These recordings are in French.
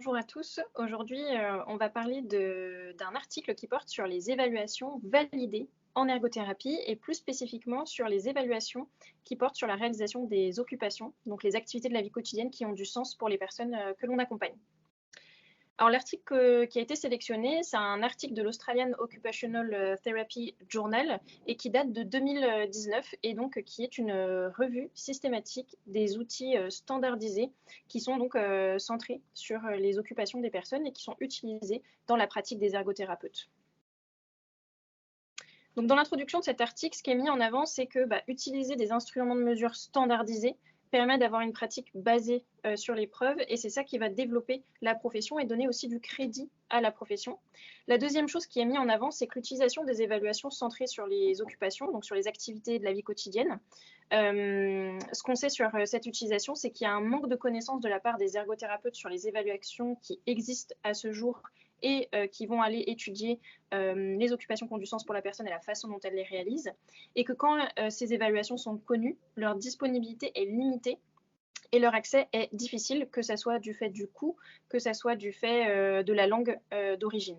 Bonjour à tous. Aujourd'hui, on va parler d'un article qui porte sur les évaluations validées en ergothérapie et plus spécifiquement sur les évaluations qui portent sur la réalisation des occupations, donc les activités de la vie quotidienne qui ont du sens pour les personnes que l'on accompagne. Alors l'article qui a été sélectionné, c'est un article de l'Australian Occupational Therapy Journal et qui date de 2019 et donc qui est une revue systématique des outils standardisés qui sont donc centrés sur les occupations des personnes et qui sont utilisés dans la pratique des ergothérapeutes. Donc dans l'introduction de cet article, ce qui est mis en avant, c'est que utiliser des instruments de mesure standardisés permet d'avoir une pratique basée sur les preuves et c'est ça qui va développer la profession et donner aussi du crédit à la profession. La deuxième chose qui est mise en avant, c'est que l'utilisation des évaluations centrées sur les occupations, donc sur les activités de la vie quotidienne. Ce qu'on sait sur cette utilisation, c'est qu'il y a un manque de connaissances de la part des ergothérapeutes sur les évaluations qui existent à ce jour et qui vont aller étudier les occupations qui ont du sens pour la personne et la façon dont elle les réalise, et que quand ces évaluations sont connues, leur disponibilité est limitée et leur accès est difficile, que ce soit du fait du coût, que ce soit du fait de la langue d'origine.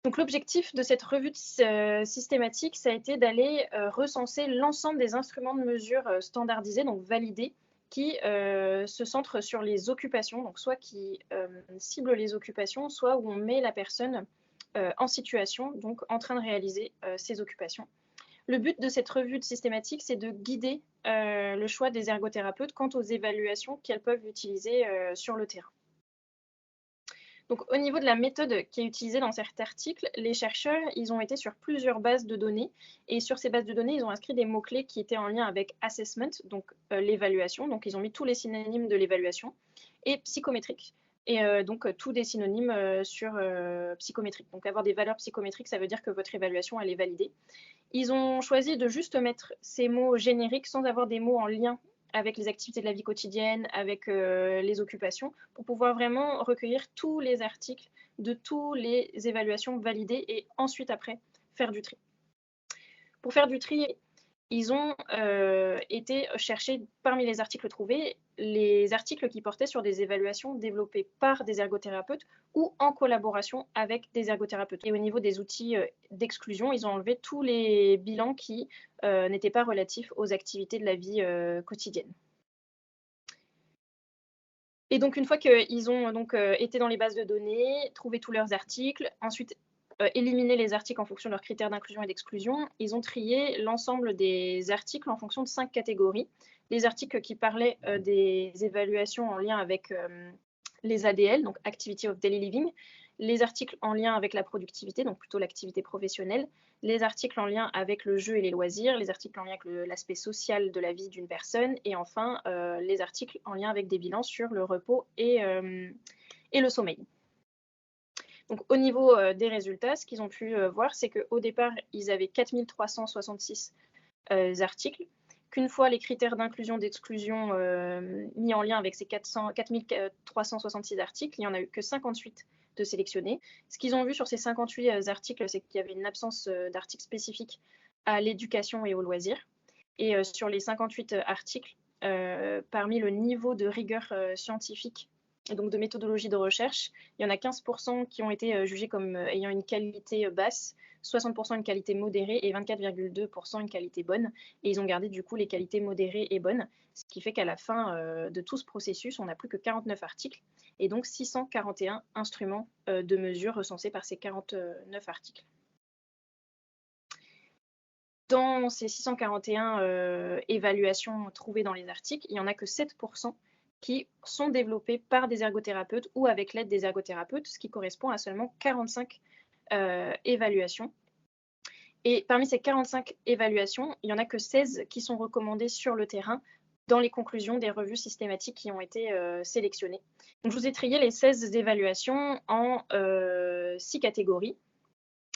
Donc l'objectif de cette revue systématique, ça a été d'aller recenser l'ensemble des instruments de mesure standardisés, donc validés, qui se centrent sur les occupations, donc soit qui ciblent les occupations, soit où on met la personne en situation, donc en train de réaliser ces occupations. Le but de cette revue systématique, c'est de guider le choix des ergothérapeutes quant aux évaluations qu'elles peuvent utiliser sur le terrain. Donc, au niveau de la méthode qui est utilisée dans cet article, les chercheurs, ils ont été sur plusieurs bases de données et sur ces bases de données, ils ont inscrit des mots-clés qui étaient en lien avec assessment, donc l'évaluation. Donc, ils ont mis tous les synonymes de l'évaluation et psychométrique. Et donc, tous des synonymes sur psychométrique. Donc, avoir des valeurs psychométriques, ça veut dire que votre évaluation, elle est validée. Ils ont choisi de juste mettre ces mots génériques sans avoir des mots en lien avec les activités de la vie quotidienne, avec les occupations, pour pouvoir vraiment recueillir tous les articles de toutes les évaluations validées et ensuite, après, faire du tri. Pour faire du tri, ils ont été chercher parmi les articles trouvés les articles qui portaient sur des évaluations développées par des ergothérapeutes ou en collaboration avec des ergothérapeutes. Et au niveau des outils d'exclusion, ils ont enlevé tous les bilans qui n'étaient pas relatifs aux activités de la vie quotidienne. Et donc, une fois qu'ils ont donc, été dans les bases de données, trouvé tous leurs articles, ensuite éliminé les articles en fonction de leurs critères d'inclusion et d'exclusion, ils ont trié l'ensemble des articles en fonction de 5 catégories. Les articles qui parlaient des évaluations en lien avec les ADL, donc Activity of Daily Living, les articles en lien avec la productivité, donc plutôt l'activité professionnelle, les articles en lien avec le jeu et les loisirs, les articles en lien avec l'aspect social de la vie d'une personne, et enfin les articles en lien avec des bilans sur le repos et le sommeil. Donc au niveau des résultats, ce qu'ils ont pu voir, c'est qu'au départ, ils avaient 4366 articles, qu'une fois les critères d'inclusion d'exclusion mis en lien avec ces 4366 articles, il n'y en a eu que 58 de sélectionnés. Ce qu'ils ont vu sur ces 58 articles, c'est qu'il y avait une absence d'articles spécifiques à l'éducation et aux loisirs. Et sur les 58 articles, parmi le niveau de rigueur scientifique et donc de méthodologie de recherche, il y en a 15% qui ont été jugés comme ayant une qualité basse, 60% une qualité modérée et 24,2% une qualité bonne. Et ils ont gardé du coup les qualités modérées et bonnes, ce qui fait qu'à la fin de tout ce processus, on n'a plus que 49 articles et donc 641 instruments de mesure recensés par ces 49 articles. Dans ces 641 évaluations trouvées dans les articles, il n'y en a que 7% qui sont développés par des ergothérapeutes ou avec l'aide des ergothérapeutes, ce qui correspond à seulement 45 évaluations. Et parmi ces 45 évaluations, il n'y en a que 16 qui sont recommandées sur le terrain dans les conclusions des revues systématiques qui ont été sélectionnées. Donc, je vous ai trié les 16 évaluations en 6 catégories.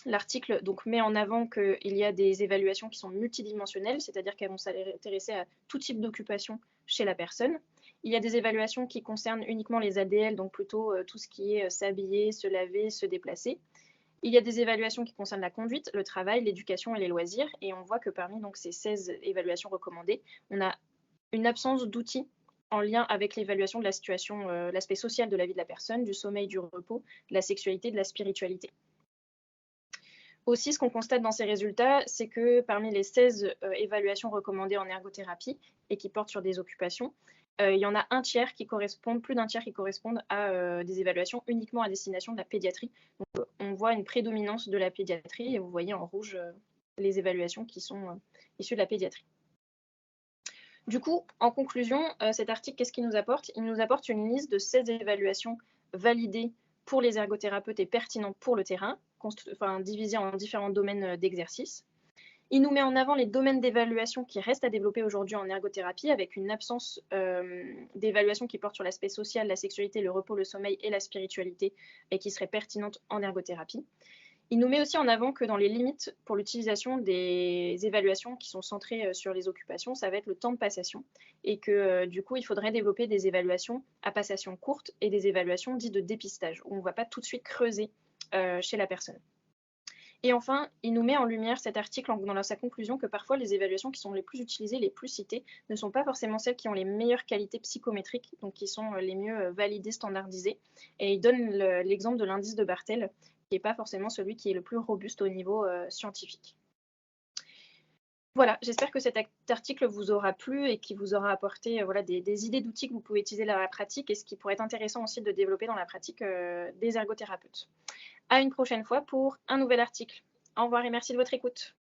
L'article donc met en avant qu'il y a des évaluations qui sont multidimensionnelles, c'est-à-dire qu'elles vont s'intéresser à tout type d'occupation chez la personne. Il y a des évaluations qui concernent uniquement les ADL, donc plutôt tout ce qui est s'habiller, se laver, se déplacer. Il y a des évaluations qui concernent la conduite, le travail, l'éducation et les loisirs. Et on voit que parmi donc, ces 16 évaluations recommandées, on a une absence d'outils en lien avec l'évaluation de la situation, l'aspect social de la vie de la personne, du sommeil, du repos, de la sexualité, de la spiritualité. Aussi, ce qu'on constate dans ces résultats, c'est que parmi les 16 évaluations recommandées en ergothérapie et qui portent sur des occupations, il y en a plus d'un tiers qui correspondent à des évaluations uniquement à destination de la pédiatrie. Donc, on voit une prédominance de la pédiatrie et vous voyez en rouge les évaluations qui sont issues de la pédiatrie. Du coup, en conclusion, cet article, qu'est-ce qu'il nous apporte? Il nous apporte une liste de 16 évaluations validées pour les ergothérapeutes et pertinentes pour le terrain, divisées en différents domaines d'exercice. Il nous met en avant les domaines d'évaluation qui restent à développer aujourd'hui en ergothérapie, avec une absence d'évaluation qui porte sur l'aspect social, la sexualité, le repos, le sommeil et la spiritualité, et qui serait pertinente en ergothérapie. Il nous met aussi en avant que dans les limites pour l'utilisation des évaluations qui sont centrées sur les occupations, ça va être le temps de passation et que du coup, il faudrait développer des évaluations à passation courte et des évaluations dites de dépistage où on ne va pas tout de suite creuser chez la personne. Et enfin, il nous met en lumière cet article dans sa conclusion que parfois les évaluations qui sont les plus utilisées, les plus citées, ne sont pas forcément celles qui ont les meilleures qualités psychométriques, donc qui sont les mieux validées, standardisées. Et il donne l'exemple de l'indice de Bartel, qui n'est pas forcément celui qui est le plus robuste au niveau scientifique. Voilà, j'espère que cet article vous aura plu et qui vous aura apporté des idées d'outils que vous pouvez utiliser dans la pratique et ce qui pourrait être intéressant aussi de développer dans la pratique des ergothérapeutes. À une prochaine fois pour un nouvel article. Au revoir et merci de votre écoute.